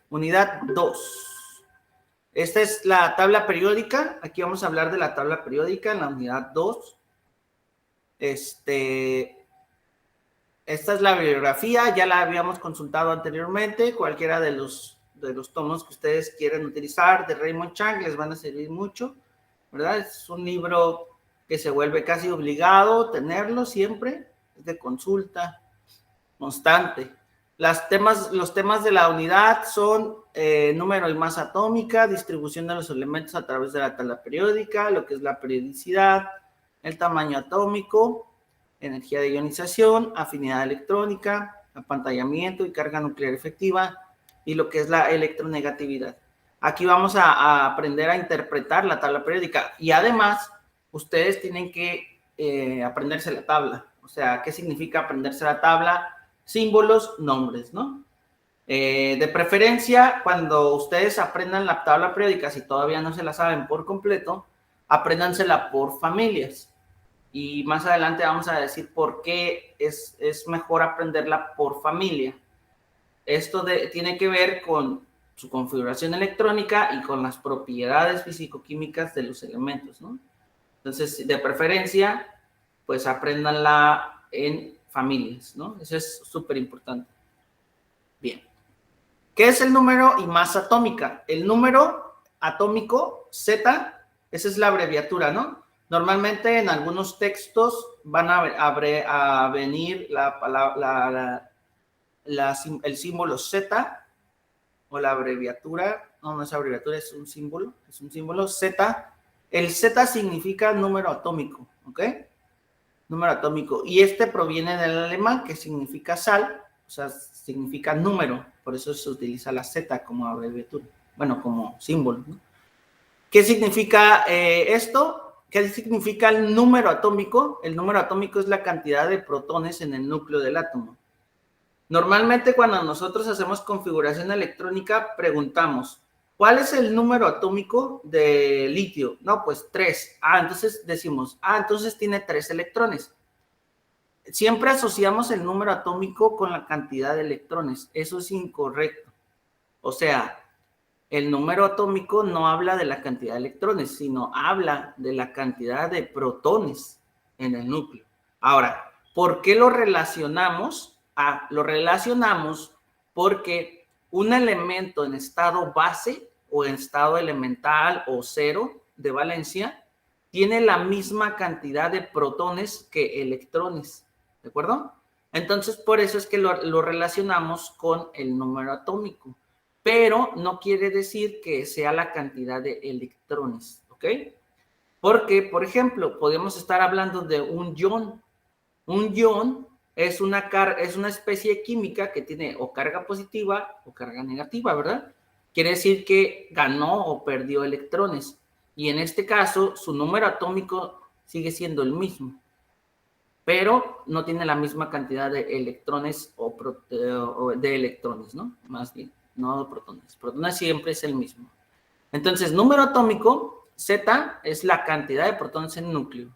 Unidad 2. Esta es la tabla periódica. Aquí vamos a hablar de la tabla periódica en la unidad 2. Esta es la bibliografía, ya la habíamos consultado anteriormente. Cualquiera de los tomos que ustedes quieran utilizar de Raymond Chang les van a servir mucho, ¿verdad? Es un libro que se vuelve casi obligado tenerlo siempre, es de consulta constante. Los temas de la unidad son número y masa atómica, distribución de los elementos a través de la tabla periódica, lo que es la periodicidad, el tamaño atómico, energía de ionización, afinidad electrónica, apantallamiento y carga nuclear efectiva, y lo que es la electronegatividad. Aquí vamos a aprender a interpretar la tabla periódica, y además ustedes tienen que aprenderse la tabla. O sea, ¿qué significa aprenderse la tabla? Símbolos, nombres, ¿no? De preferencia, cuando ustedes aprendan la tabla periódica, si todavía no se la saben por completo, apréndansela por familias. Y más adelante vamos a decir por qué es mejor aprenderla por familia. Esto tiene que ver con su configuración electrónica y con las propiedades físico-químicas de los elementos, ¿no? Entonces, de preferencia, pues apréndanla en familias, ¿no? Eso es súper importante. Bien. ¿Qué es el número y masa atómica? El número atómico, Z, esa es la abreviatura, ¿no? Normalmente en algunos textos van a venir el símbolo Z o la abreviatura, no es abreviatura, es un símbolo Z. El Z significa número atómico, ¿ok? Número atómico. Y este proviene del alemán, que significa sal, o sea, significa número, por eso se utiliza la Z como abreviatura, bueno, como símbolo, ¿no? ¿Qué significa esto? ¿Qué significa el número atómico? El número atómico es la cantidad de protones en el núcleo del átomo. Normalmente cuando nosotros hacemos configuración electrónica, preguntamos, ¿cuál es el número atómico de litio? No, pues 3. Entonces decimos, entonces tiene 3 electrones. Siempre asociamos el número atómico con la cantidad de electrones. Eso es incorrecto. O sea, el número atómico no habla de la cantidad de electrones, sino habla de la cantidad de protones en el núcleo. Ahora, ¿por qué lo relacionamos? Lo relacionamos porque un elemento en estado base o en estado elemental o cero de valencia tiene la misma cantidad de protones que electrones, ¿de acuerdo? Entonces, por eso es que lo relacionamos con el número atómico, pero no quiere decir que sea la cantidad de electrones, ¿ok? Porque, por ejemplo, podemos estar hablando de un ion. Un ion es una especie química que tiene o carga positiva o carga negativa, ¿verdad? Quiere decir que ganó o perdió electrones. Y en este caso, su número atómico sigue siendo el mismo, pero no tiene la misma cantidad de electrones o de electrones, ¿no? Más bien, no de protones. Protones siempre es el mismo. Entonces, número atómico, Z, es la cantidad de protones en el núcleo.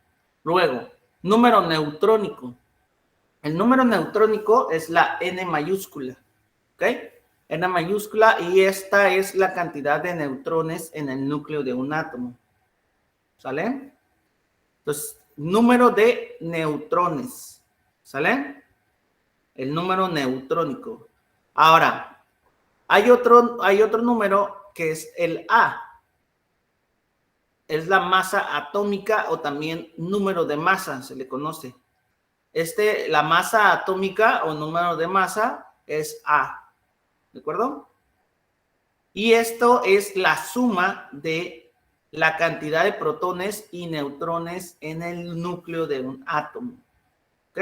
Luego, número neutrónico. El número neutrónico es la N mayúscula, ¿ok? N mayúscula, y esta es la cantidad de neutrones en el núcleo de un átomo, ¿sale? Entonces, número de neutrones, ¿sale? El número neutrónico. Ahora, hay otro número que es el A. Es la masa atómica o también número de masa, se le conoce. La masa atómica o número de masa es A, ¿de acuerdo? Y esto es la suma de la cantidad de protones y neutrones en el núcleo de un átomo, ¿ok?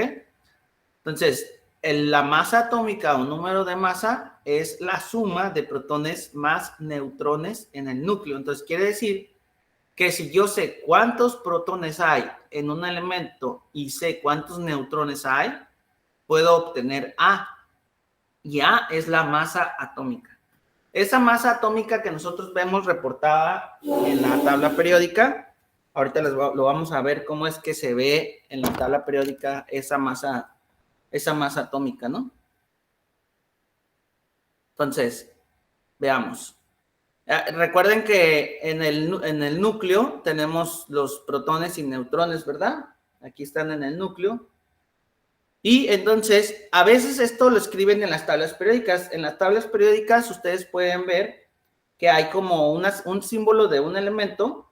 Entonces, la masa atómica o número de masa es la suma de protones más neutrones en el núcleo. Entonces, quiere decir que si yo sé cuántos protones hay en un elemento y sé cuántos neutrones hay, puedo obtener A. Y A es la masa atómica. Esa masa atómica que nosotros vemos reportada en la tabla periódica, ahorita lo vamos a ver cómo es que se ve en la tabla periódica esa masa atómica, ¿no? Entonces, Veamos. Recuerden que en el núcleo tenemos los protones y neutrones, ¿verdad? Aquí están en el núcleo. Y entonces, a veces esto lo escriben en las tablas periódicas. En las tablas periódicas ustedes pueden ver que hay como un símbolo de un elemento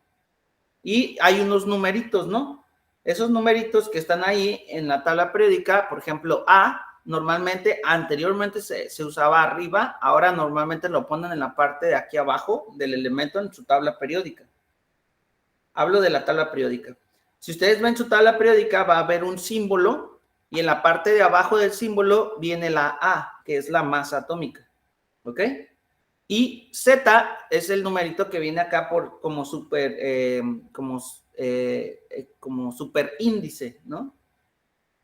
y hay unos numeritos, ¿no? Esos numeritos que están ahí en la tabla periódica, por ejemplo, A, normalmente, anteriormente se usaba arriba, ahora normalmente lo ponen en la parte de aquí abajo del elemento en su tabla periódica. Hablo de la tabla periódica. Si ustedes ven su tabla periódica, va a haber un símbolo y en la parte de abajo del símbolo viene la A, que es la masa atómica. ¿Ok? Y Z es el numerito que viene acá como super índice, ¿no?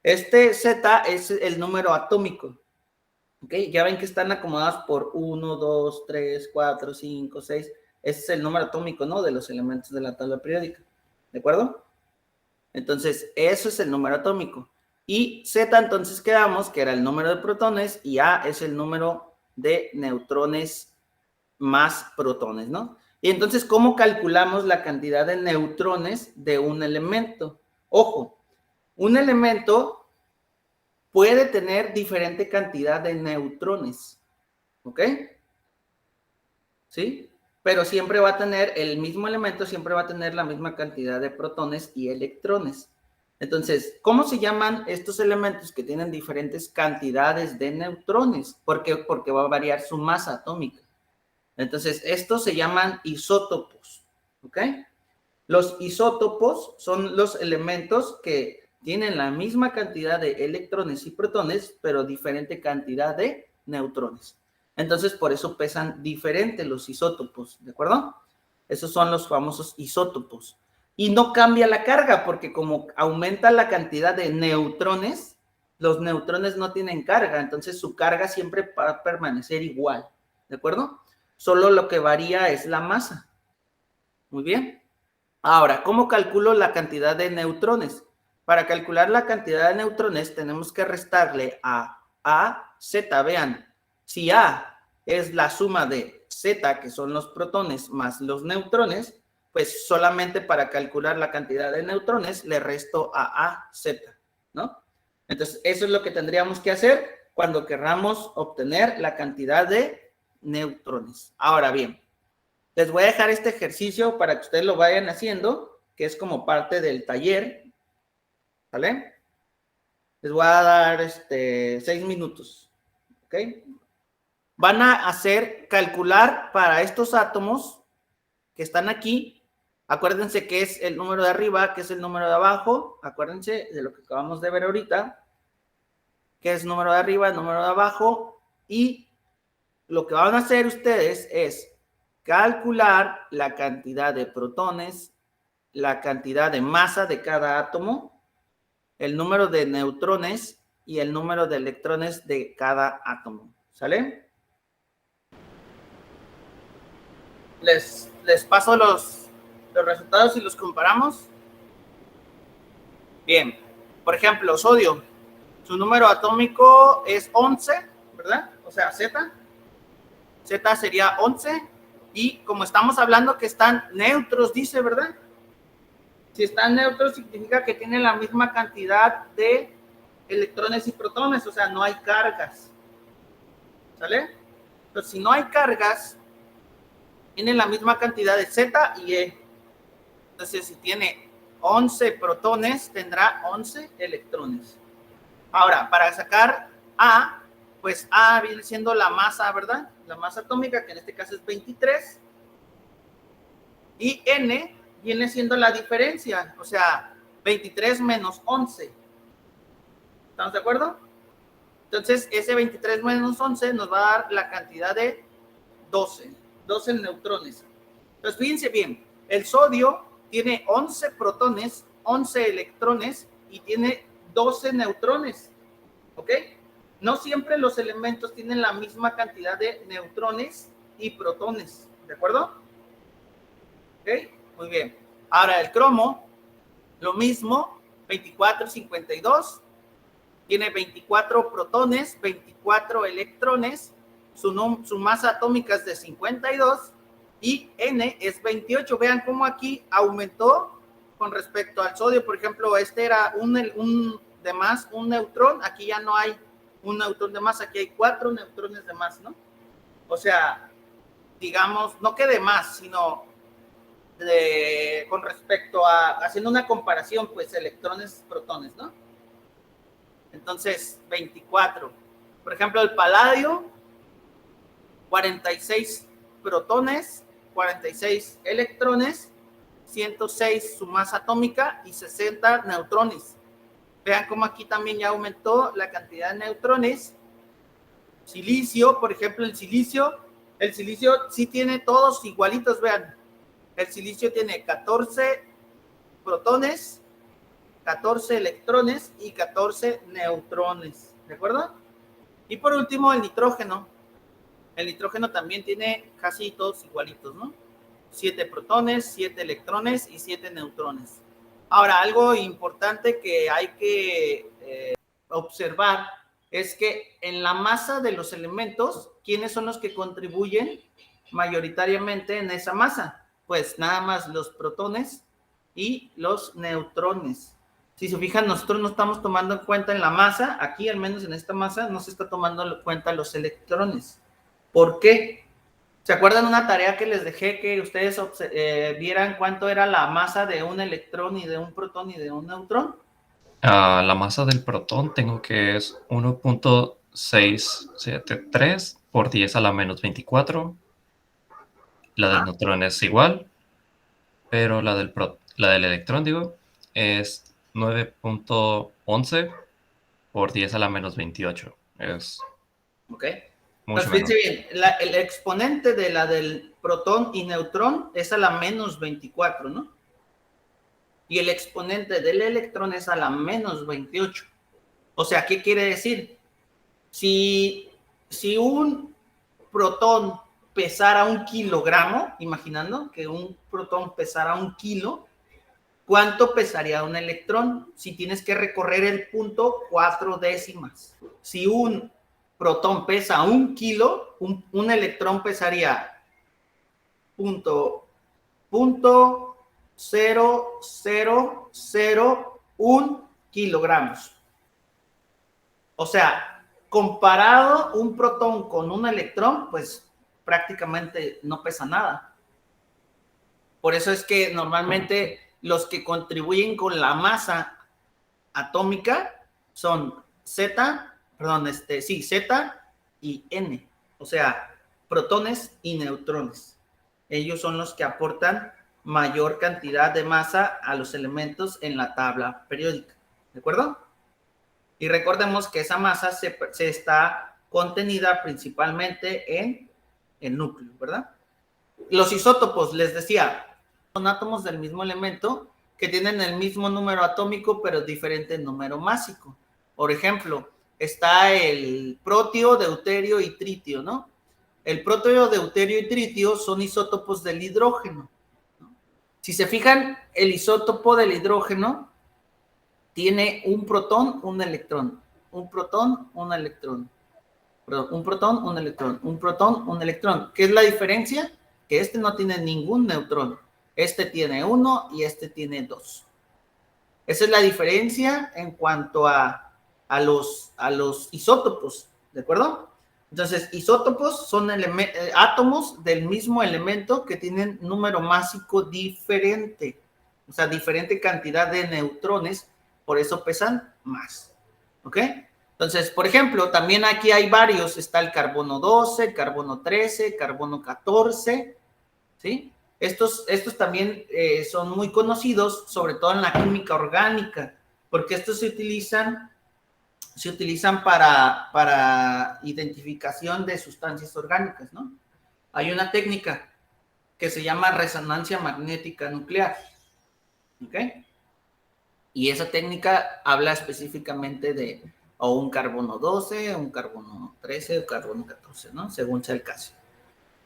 Este Z es el número atómico. ¿Ok? Ya ven que están acomodados por 1, 2, 3, 4, 5, 6. Ese es el número atómico, ¿no? De los elementos de la tabla periódica. ¿De acuerdo? Entonces, eso es el número atómico. Y Z, entonces quedamos que era el número de protones y A es el número de neutrones más protones, ¿no? Y entonces, ¿cómo calculamos la cantidad de neutrones de un elemento? Ojo, un elemento puede tener diferente cantidad de neutrones, ¿ok? ¿Sí? Pero siempre va a tener, el mismo elemento siempre va a tener la misma cantidad de protones y electrones. Entonces, ¿cómo se llaman estos elementos que tienen diferentes cantidades de neutrones? Porque va a variar su masa atómica. Entonces, estos se llaman isótopos, ¿ok? Los isótopos son los elementos que tienen la misma cantidad de electrones y protones, pero diferente cantidad de neutrones. Entonces, por eso pesan diferente los isótopos, ¿de acuerdo? Esos son los famosos isótopos. Y no cambia la carga, porque como aumenta la cantidad de neutrones, los neutrones no tienen carga, entonces su carga siempre va a permanecer igual, ¿de acuerdo? Solo lo que varía es la masa. Muy bien. Ahora, ¿cómo calculo la cantidad de neutrones? Para calcular la cantidad de neutrones tenemos que restarle a Z. Vean, si A es la suma de Z, que son los protones, más los neutrones, pues solamente para calcular la cantidad de neutrones le resto a Z, ¿no? Entonces, eso es lo que tendríamos que hacer cuando querramos obtener la cantidad de neutrones. Ahora bien, les voy a dejar este ejercicio para que ustedes lo vayan haciendo, que es como parte del taller, ¿vale? Les voy a dar 6 minutos, ¿ok? Van a calcular para estos átomos que están aquí. Acuérdense que es el número de arriba, que es el número de abajo. Acuérdense de lo que acabamos de ver ahorita, que es número de arriba, el número de abajo. Y lo que van a hacer ustedes es calcular la cantidad de protones, la cantidad de masa de cada átomo, el número de neutrones y el número de electrones de cada átomo. ¿Sale? Les paso los resultados y los comparamos. Bien. Por ejemplo, sodio. Su número atómico es 11, ¿verdad? O sea, Z. Z sería 11. Y como estamos hablando que están neutros, dice, ¿verdad? Si están neutros significa que tienen la misma cantidad de electrones y protones, o sea, no hay cargas. ¿Sale? Entonces, si no hay cargas, tienen la misma cantidad de Z y E. Entonces, si tiene 11 protones, tendrá 11 electrones. Ahora, para sacar A, pues A viene siendo la masa, ¿verdad? La masa atómica, que en este caso es 23. Y N viene siendo la diferencia, o sea, 23 menos 11. ¿Estamos de acuerdo? Entonces, ese 23 menos 11 nos va a dar la cantidad de 12 neutrones. Entonces, fíjense bien, el sodio tiene 11 protones, 11 electrones y tiene 12 neutrones. ¿Ok? No siempre los elementos tienen la misma cantidad de neutrones y protones. ¿De acuerdo? ¿Ok? Muy bien. Ahora, el cromo, lo mismo, 24, 52. Tiene 24 protones, 24 electrones su masa atómica es de 52 y N es 28. Vean cómo aquí aumentó con respecto al sodio. Por ejemplo, este era un de más, un neutrón. Aquí ya no hay un neutrón de más, aquí hay 4 neutrones de más, ¿no? O sea, digamos, no que de más, sino con respecto a, haciendo una comparación, pues electrones, protones, ¿no? Entonces, 24. Por ejemplo, el paladio, 46 protones, 46 electrones, 106 su masa atómica y 60 neutrones. Vean cómo aquí también ya aumentó la cantidad de neutrones. Silicio, por ejemplo, el silicio sí tiene todos igualitos, vean. El silicio tiene 14 protones, 14 electrones y 14 neutrones, ¿de acuerdo? Y por último, el nitrógeno. El nitrógeno también tiene casi todos igualitos, ¿no? 7 protones, 7 electrones y 7 neutrones. Ahora, algo importante que hay que observar es que en la masa de los elementos, ¿quiénes son los que contribuyen mayoritariamente en esa masa? Pues nada más los protones y los neutrones. Si se fijan, nosotros no estamos tomando en cuenta en la masa, aquí al menos en esta masa, no se está tomando en cuenta los electrones. ¿Por qué? ¿Se acuerdan una tarea que les dejé que ustedes vieran cuánto era la masa de un electrón y de un protón y de un neutrón? La masa del protón tengo que es 1.673 por 10 a la menos 24. La del neutrón es igual, pero la del electrón, digo, es 9.11 por 10 a la menos 28. Es Ok. mucho Pues fíjense menor. bien, el exponente de la del protón y neutrón es a la menos 24, ¿no? Y el exponente del electrón es a la menos 28. O sea, ¿qué quiere decir? Si un protón pesara 1 kilogramo, imaginando que un protón pesara 1 kilo, ¿cuánto pesaría un electrón? Si tienes que recorrer el punto 4 décimas. Si un protón pesa 1 kilo, un electrón pesaría punto 0.0001 kilogramos. O sea, comparado un protón con un electrón, pues prácticamente no pesa nada. Por eso es que normalmente los que contribuyen con la masa atómica son Z y N, o sea, protones y neutrones. Ellos son los que aportan mayor cantidad de masa a los elementos en la tabla periódica, ¿de acuerdo? Y recordemos que esa masa se está contenida principalmente en el núcleo, ¿verdad? Los isótopos, les decía, son átomos del mismo elemento que tienen el mismo número atómico, pero diferente número másico. Por ejemplo, está el protio, deuterio y tritio, ¿no? El protio, deuterio y tritio son isótopos del hidrógeno, ¿no? Si se fijan, el isótopo del hidrógeno tiene un protón, un electrón, un protón, un electrón, un protón, un electrón, un protón, un electrón. ¿Qué es la diferencia? Que este no tiene ningún neutrón. Este tiene 1 y este tiene 2. Esa es la diferencia en cuanto a los isótopos, ¿de acuerdo? Entonces, isótopos son átomos del mismo elemento que tienen número másico diferente, o sea, diferente cantidad de neutrones, por eso pesan más, ¿ok? Entonces, por ejemplo, también aquí hay varios, está el carbono 12, carbono 13, carbono 14, ¿sí? Estos también son muy conocidos, sobre todo en la química orgánica, porque estos se utilizan para identificación de sustancias orgánicas, ¿no? Hay una técnica que se llama resonancia magnética nuclear, ¿ok? Y esa técnica habla específicamente de o un carbono 12, un carbono 13 o carbono 14, ¿no? Según sea el caso.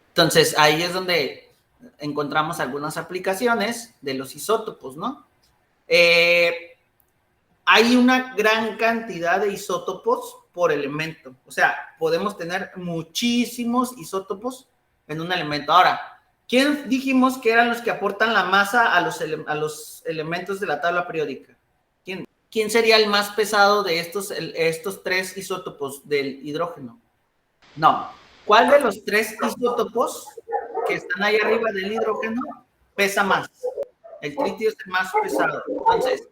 Entonces, ahí es donde encontramos algunas aplicaciones de los isótopos, ¿no? Hay una gran cantidad de isótopos por elemento. O sea, podemos tener muchísimos isótopos en un elemento. Ahora, ¿quién dijimos que eran los que aportan la masa a los elementos de la tabla periódica? ¿Quién sería el más pesado de estos tres isótopos del hidrógeno? No. ¿Cuál de los tres isótopos que están ahí arriba del hidrógeno pesa más? El tritio es el más pesado. Entonces,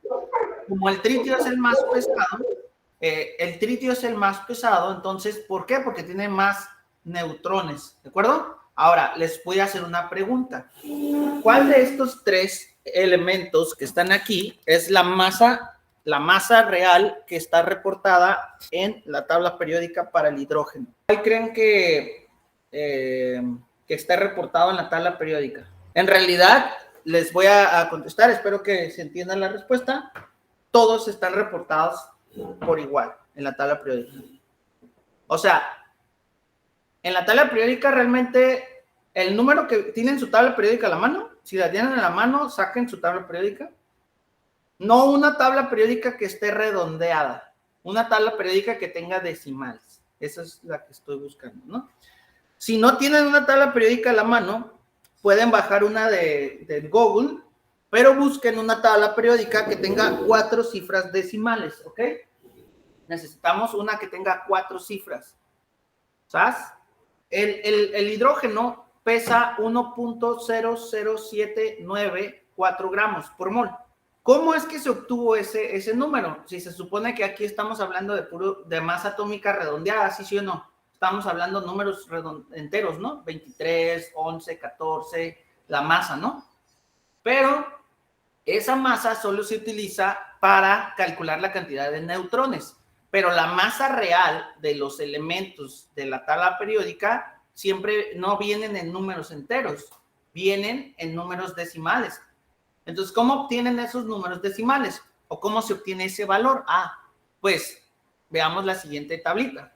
como el tritio es el más pesado, entonces, ¿por qué? Porque tiene más neutrones, ¿de acuerdo? Ahora, les voy a hacer una pregunta. ¿Cuál de estos tres elementos que están aquí es la masa real que está reportada en la tabla periódica para el hidrógeno? ¿Cuál creen que está reportado en la tabla periódica? En realidad, les voy a contestar, espero que se entienda la respuesta. Todos están reportados por igual en la tabla periódica. O sea, en la tabla periódica realmente el número que tienen su tabla periódica a la mano, si la tienen a la mano, saquen su tabla periódica. No una tabla periódica que esté redondeada, una tabla periódica que tenga decimales. Esa es la que estoy buscando, ¿no? Si no tienen una tabla periódica a la mano, pueden bajar una de Google, pero busquen una tabla periódica que tenga 4 cifras decimales, ¿ok? Necesitamos una que tenga 4 cifras. ¿Sabes? El hidrógeno pesa 1.00794 gramos por mol. ¿Cómo es que se obtuvo ese número? Si se supone que aquí estamos hablando de masa atómica redondeada, ¿sí o no? Estamos hablando de números enteros, ¿no? 23, 11, 14, la masa, ¿no? Pero esa masa solo se utiliza para calcular la cantidad de neutrones. Pero la masa real de los elementos de la tabla periódica siempre no vienen en números enteros, vienen en números decimales. Entonces, ¿cómo obtienen esos números decimales? ¿O cómo se obtiene ese valor? Pues veamos la siguiente tablita.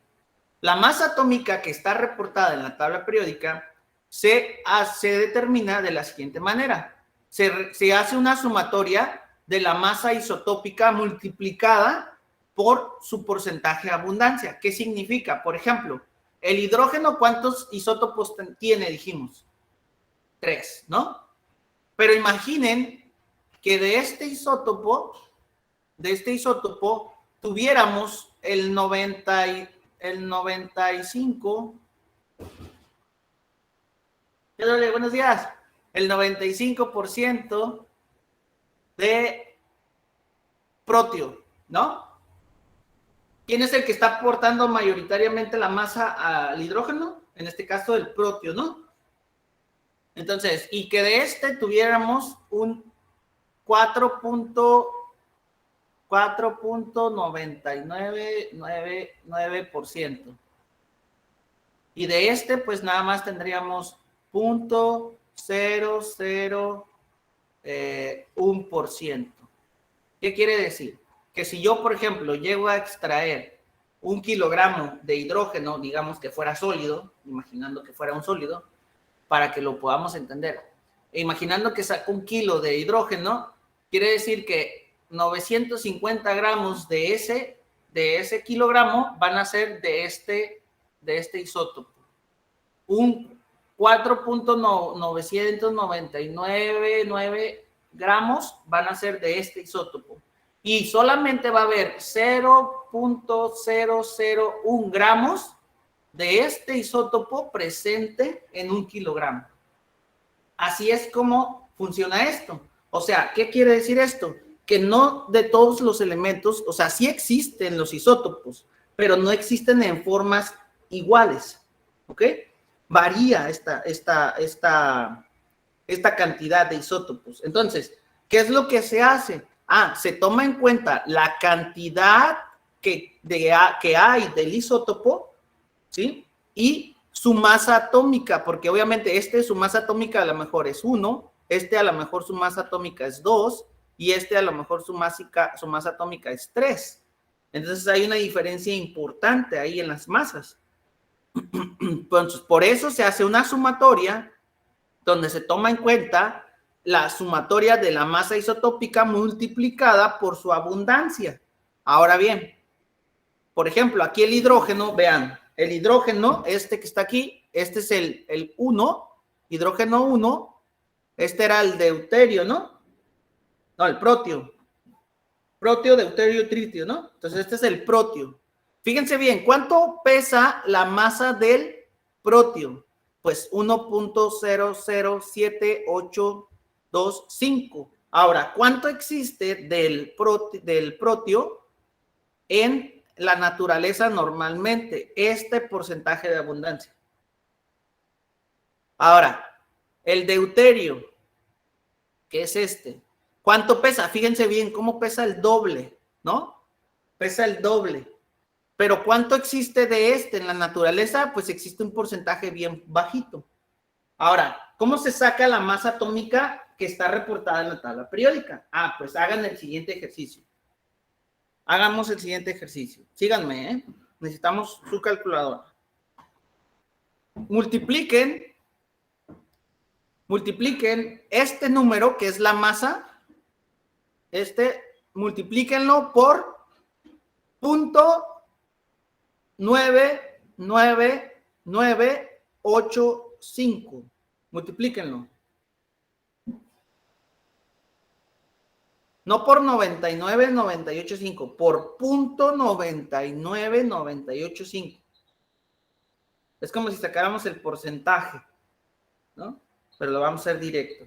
La masa atómica que está reportada en la tabla periódica se determina de la siguiente manera. Se hace una sumatoria de la masa isotópica multiplicada por su porcentaje de abundancia. ¿Qué significa? Por ejemplo, el hidrógeno, ¿cuántos isótopos tiene? Dijimos 3, ¿no? Pero imaginen que de este isótopo tuviéramos el 95. Buenos días. El 95% de protio, ¿no? ¿Quién es el que está aportando mayoritariamente la masa al hidrógeno? En este caso, el protio, ¿no? Entonces, y que de este tuviéramos un 4.9999%. Y de este, pues nada más tendríamos 0.001%. ¿Qué quiere decir? Que si yo, por ejemplo, llego a extraer 1 kilogramo de hidrógeno, digamos que fuera sólido, imaginando que fuera un sólido, para que lo podamos entender. Imaginando que saco 1 kilo de hidrógeno, quiere decir que 950 gramos de ese kilogramo van a ser de este isótopo. Un 4.9999 gramos van a ser de este isótopo. Y solamente va a haber 0.001 gramos de este isótopo presente en 1 kilogramo. Así es como funciona esto. O sea, ¿qué quiere decir esto? Que no de todos los elementos, o sea, sí existen los isótopos, pero no existen en formas iguales, ¿ok? Varía esta cantidad de isótopos. Entonces, ¿qué es lo que se hace? Se toma en cuenta la cantidad que hay del isótopo, ¿sí? Y su masa atómica, porque obviamente su masa atómica a lo mejor es 1, a lo mejor su masa atómica es 2, y a lo mejor su masa atómica es 3. Entonces hay una diferencia importante ahí en las masas. Entonces, por eso se hace una sumatoria donde se toma en cuenta la sumatoria de la masa isotópica multiplicada por su abundancia. Ahora bien, Por ejemplo, aquí el hidrógeno, vean, el hidrógeno, este que está aquí, este es el 1, hidrógeno 1, este era el deuterio, ¿no? No, el protio. Protio, deuterio, tritio, ¿no? Entonces este es el protio. Fíjense bien, ¿cuánto pesa la masa del protio? Pues 1.007825. Ahora, ¿cuánto existe del protio en la naturaleza normalmente? Este porcentaje de abundancia. Ahora, el deuterio, que es este. ¿Cuánto pesa? Fíjense bien cómo pesa el doble, ¿no? Pesa el doble. Pero ¿cuánto existe de este en la naturaleza? Pues existe un porcentaje bien bajito. Ahora, ¿cómo se saca la masa atómica que está reportada en la tabla periódica? Ah, pues hagan el siguiente ejercicio. Hagamos el siguiente ejercicio. Síganme, ¿eh? Necesitamos su calculadora. Multipliquen este número, que es la masa, multiplíquenlo por 0.99985. Multiplíquenlo. No por 99,985, por 0.99985. Es como si sacáramos el porcentaje, ¿no? Pero lo vamos a hacer directo.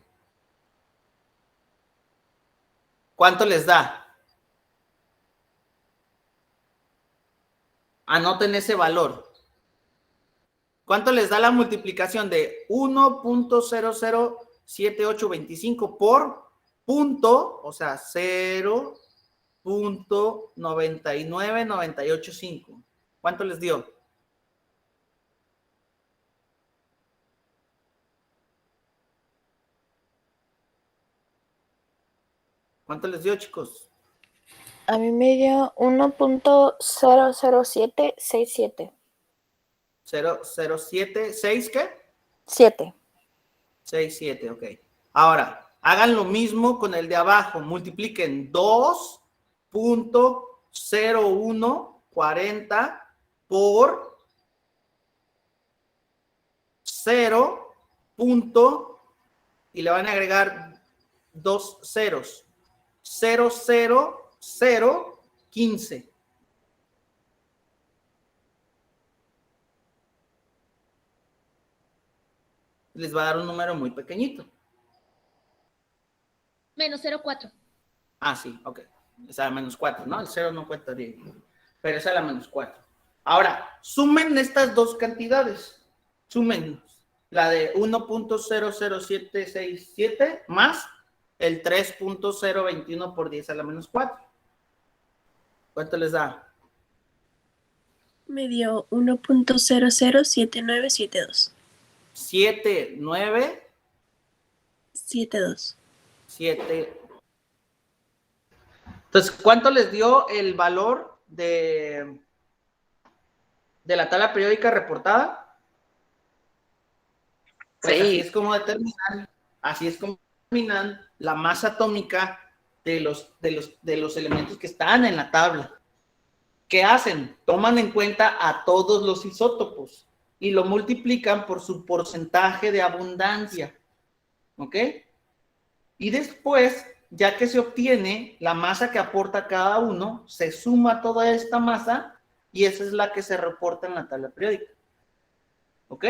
¿Cuánto les da? Anoten ese valor. ¿Cuánto les da la multiplicación de 1.007825 por punto, o sea, 0.99985? ¿Cuánto les dio? ¿Cuánto les dio, chicos? A mí me dio 1.00767. 0.076, ¿qué? 7. 67, ok. Ahora, hagan lo mismo con el de abajo. Multipliquen 2.0140 por 0. Y le van a agregar 2 ceros. 0.0015. Les va a dar un número muy pequeñito. Menos 0.4. Ah, sí, ok. Es a la menos 4, ¿no? El 0 no cuenta bien. Pero es a la menos 4. Ahora, sumen estas dos cantidades. Sumen la de 1.00767 más el 3.021 por 10 a la menos 4. ¿Cuánto les da? Me dio 1.007972. 7, 72. 7. Entonces, ¿cuánto les dio el valor de la tabla periódica reportada? Pues así es como determinan la masa atómica de los elementos que están en la tabla. ¿Qué hacen? Toman en cuenta a todos los isótopos y lo multiplican por su porcentaje de abundancia. ¿Ok? Y después, ya que se obtiene la masa que aporta cada uno, se suma toda esta masa y esa es la que se reporta en la tabla periódica. ¿Ok?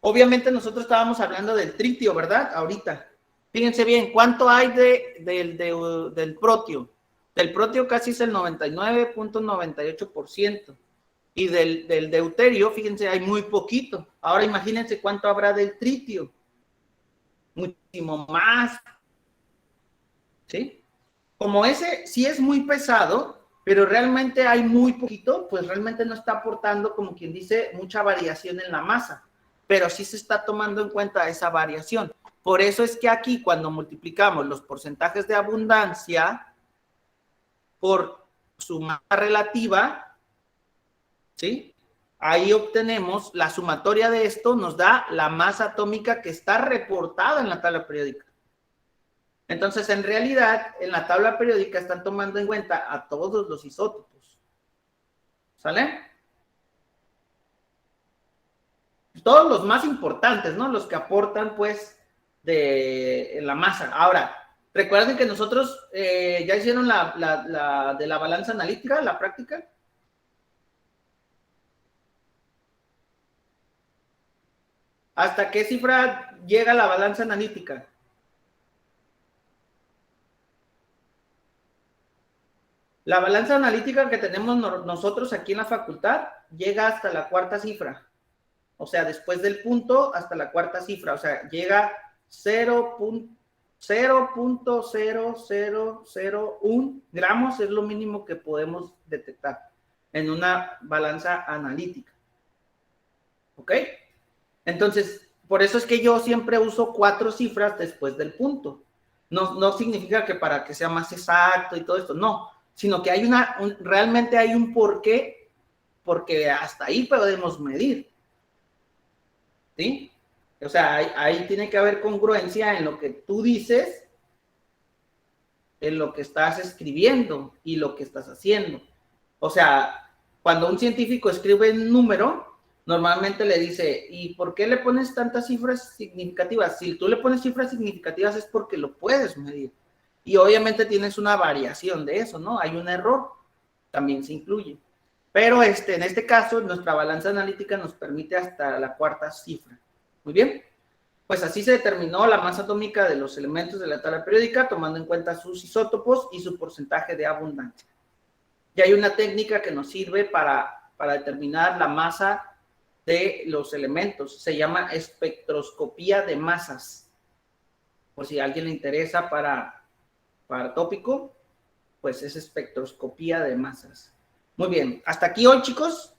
Obviamente nosotros estábamos hablando del tritio, ¿verdad? Ahorita. Fíjense bien, ¿cuánto hay del protio? Del protio casi es el 99.98%. Y del deuterio, fíjense, hay muy poquito. Ahora imagínense cuánto habrá del tritio. Muchísimo más. ¿Sí? Como ese sí es muy pesado, pero realmente hay muy poquito, pues realmente no está aportando, como quien dice, mucha variación en la masa. Pero sí se está tomando en cuenta esa variación. Por eso es que aquí, cuando multiplicamos los porcentajes de abundancia por su masa relativa, ¿sí? Ahí obtenemos la sumatoria de esto, nos da la masa atómica que está reportada en la tabla periódica. Entonces, en realidad, en la tabla periódica están tomando en cuenta a todos los isótopos. ¿Sale? Todos los más importantes, ¿no? Los que aportan, pues, de la masa. Ahora, recuerden que nosotros ya hicieron la de la balanza analítica, la práctica. ¿Hasta qué cifra llega la balanza analítica? La balanza analítica que tenemos nosotros aquí en la facultad llega hasta la cuarta cifra. O sea, después del punto hasta la cuarta cifra. O sea, llega 0.0001 gramos, es lo mínimo que podemos detectar en una balanza analítica. ¿Ok? Entonces, por eso es que yo siempre uso 4 cifras después del punto. No significa que para que sea más exacto y todo esto, no, sino que hay realmente hay un porqué, porque hasta ahí podemos medir. ¿Sí? O sea, ahí tiene que haber congruencia en lo que tú dices, en lo que estás escribiendo y lo que estás haciendo. O sea, cuando un científico escribe un número, normalmente le dice, ¿y por qué le pones tantas cifras significativas? Si tú le pones cifras significativas es porque lo puedes medir. Y obviamente tienes una variación de eso, ¿no? Hay un error, también se incluye. Pero en este caso, nuestra balanza analítica nos permite hasta la cuarta cifra. Muy bien. Pues así se determinó la masa atómica de los elementos de la tabla periódica, tomando en cuenta sus isótopos y su porcentaje de abundancia. Y hay una técnica que nos sirve para determinar la masa de los elementos. Se llama espectroscopía de masas. Por si a alguien le interesa para tópico, pues es espectroscopía de masas. Muy bien, hasta aquí hoy, chicos.